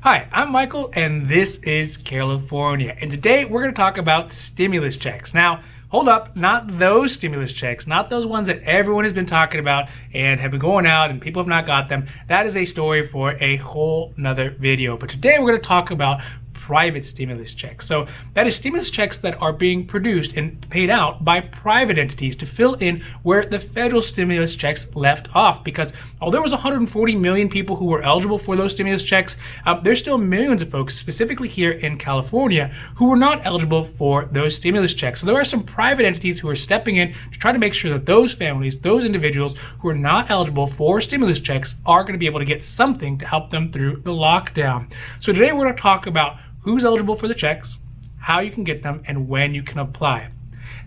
Hi, I'm Michael, and this is California. And today we're going to talk about stimulus checks. Now, hold up, not those stimulus checks, not those ones that everyone has been talking about and have been going out and people have not got them. That is a story for a whole nother video. But today we're going to talk about private stimulus checks. So that is stimulus checks that are being produced and paid out by private entities to fill in where the federal stimulus checks left off. Because although there was 140 million people who were eligible for those stimulus checks, there's still millions of folks, specifically here in California, who were not eligible for those stimulus checks. So there are some private entities who are stepping in to try to make sure that those families, those individuals who are not eligible for stimulus checks are going to be able to get something to help them through the lockdown. So today we're going to talk about who's eligible for the checks, how you can get them, and when you can apply.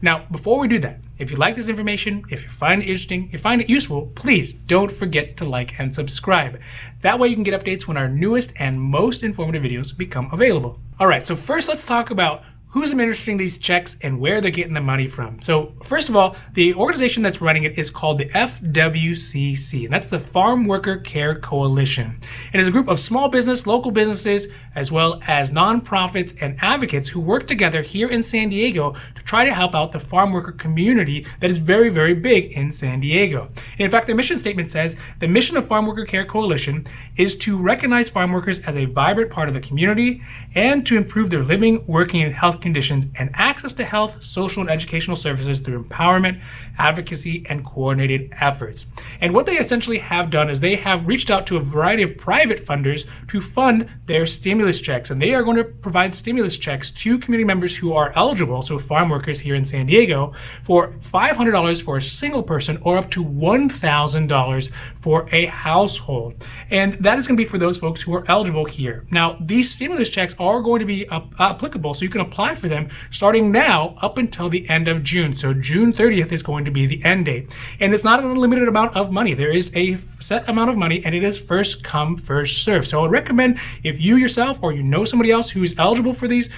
Now, before we do that, if you like this information, if you find it interesting, you find it useful, please don't forget to like and subscribe. That way you can get updates when our newest and most informative videos become available. All right, so first let's talk about who's administering these checks and where they're getting the money from. So first of all, the organization that's running it is called the FWCC, and that's the Farmworker CARE Coalition. It is a group of small business, local businesses, as well as nonprofits and advocates who work together here in San Diego to try to help out the farm worker community that is very, very big in San Diego. And in fact, their mission statement says, the mission of Farmworker CARE Coalition is to recognize farm workers as a vibrant part of the community and to improve their living, working, and health conditions and access to health, social, and educational services through empowerment, advocacy, and coordinated efforts. And what they essentially have done is they have reached out to a variety of private funders to fund their stimulus checks, and they are going to provide stimulus checks to community members who are eligible, so farm workers here in San Diego, for $500 for a single person or up to $1,000 for a household. And that is going to be for those folks who are eligible here. Now, these stimulus checks are going to be applicable, so you can apply for them starting now up until the end of June. So June 30th is going to be the end date. And it's not an unlimited amount of money. There is a set amount of money, and it is first come, first serve. So I would recommend if you yourself or you know somebody else who's eligible for these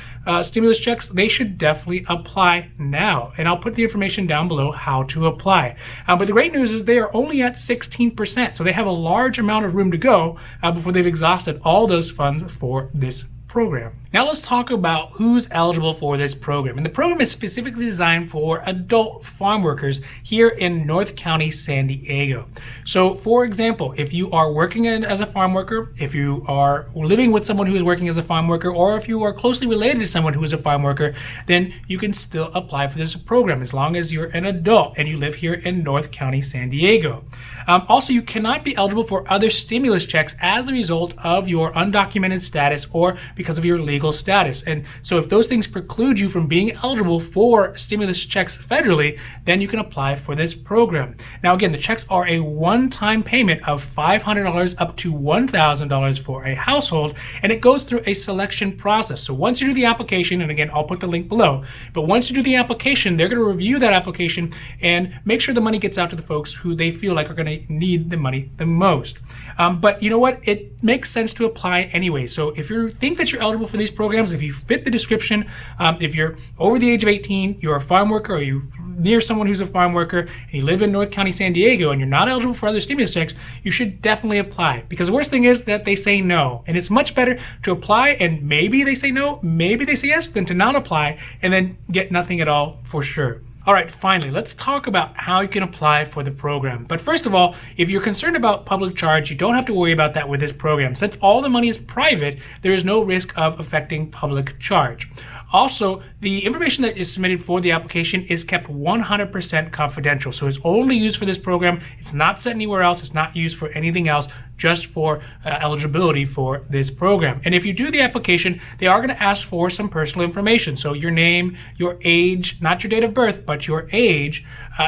stimulus checks, they should definitely apply now. And I'll put the information down below how to apply. But the great news is they are only at 16%. So they have a large amount of room to go before they've exhausted all those funds for this program. Now let's talk about who's eligible for this program. And the program is specifically designed for adult farm workers here in North County, San Diego. So for example, if you are working as a farm worker, if you are living with someone who is working as a farm worker, or if you are closely related to someone who is a farm worker, then you can still apply for this program as long as you're an adult and you live here in North County, San Diego. Also, you cannot be eligible for other stimulus checks as a result of your undocumented status or because of your legal status. And so if those things preclude you from being eligible for stimulus checks federally, then you can apply for this program. Now again, the checks are a one-time payment of $500 up to $1,000 for a household, and it goes through a selection process. So once you do the application, and again, I'll put the link below, but once you do the application, they're going to review that application and make sure the money gets out to the folks who they feel like are going to need the money the most. But you know what? It makes sense to apply anyway. So if you think that you're eligible for these programs, if you fit the description, if you're over the age of 18, you're a farm worker, or you near someone who's a farm worker, and you live in North County, San Diego, and you're not eligible for other stimulus checks, you should definitely apply. Because the worst thing is that they say no. And it's much better to apply and maybe they say no, maybe they say yes, than to not apply and then get nothing at all for sure. All right, finally, let's talk about how you can apply for the program. But first of all, if you're concerned about public charge, you don't have to worry about that with this program. Since all the money is private, there is no risk of affecting public charge. Also, the information that is submitted for the application is kept 100% confidential. So it's only used for this program. It's not sent anywhere else. It's not used for anything else, just for eligibility for this program. And if you do the application, they are going to ask for some personal information. So your name, your age, not your date of birth, but your age,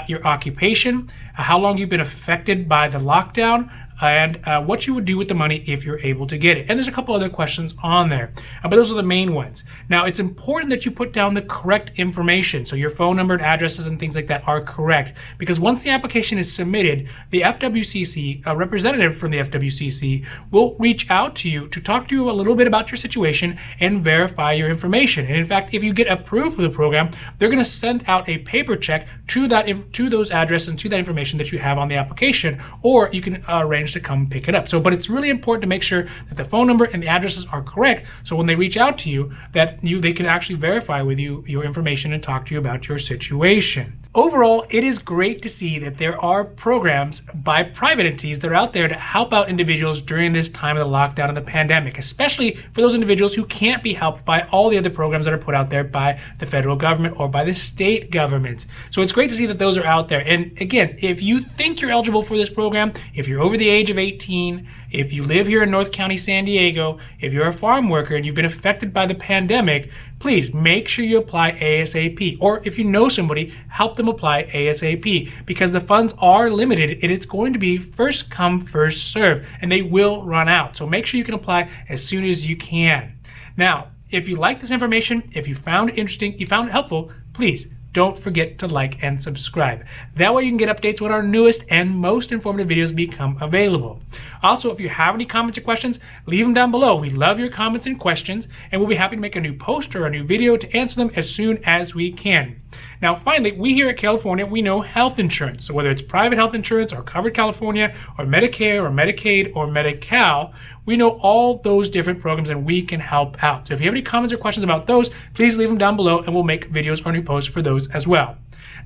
your occupation, how long you've been affected by the lockdown, and what you would do with the money if you're able to get it. And there's a couple other questions on there, but those are the main ones. Now, it's important that you put down the correct information, so your phone number and addresses and things like that are correct, because once the application is submitted, the FWCC, a representative from the FWCC, will reach out to you to talk to you a little bit about your situation and verify your information. And in fact, if you get approved for the program, they're going to send out a paper check to those addresses and to that information that you have on the application, or you can arrange arrange to come pick it up. But it's really important to make sure that the phone number and the addresses are correct, so when they reach out to you, they can actually verify with you your information and talk to you about your situation. Overall, it is great to see that there are programs by private entities that are out there to help out individuals during this time of the lockdown and the pandemic, especially for those individuals who can't be helped by all the other programs that are put out there by the federal government or by the state governments. So it's great to see that those are out there. And again, if you think you're eligible for this program, if you're over the age of 18, if you live here in North County, San Diego, if you're a farm worker and you've been affected by the pandemic, please make sure you apply ASAP. Or if you know somebody, help them apply ASAP, because the funds are limited and it's going to be first come, first serve, and they will run out. So make sure you can apply as soon as you can. Now, if you like this information, if you found it interesting, you found it helpful, please don't forget to like and subscribe. That way you can get updates when our newest and most informative videos become available. Also, if you have any comments or questions, leave them down below. We love your comments and questions, and we'll be happy to make a new post or a new video to answer them as soon as we can. Now, finally, we here at California, we know health insurance. So whether it's private health insurance or Covered California or Medicare or Medicaid or Medi-Cal, we know all those different programs and we can help out. So if you have any comments or questions about those, please leave them down below and we'll make videos or new posts for those as well.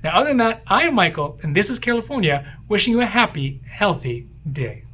Now, other than that, I am Michael and this is California, wishing you a happy, healthy day.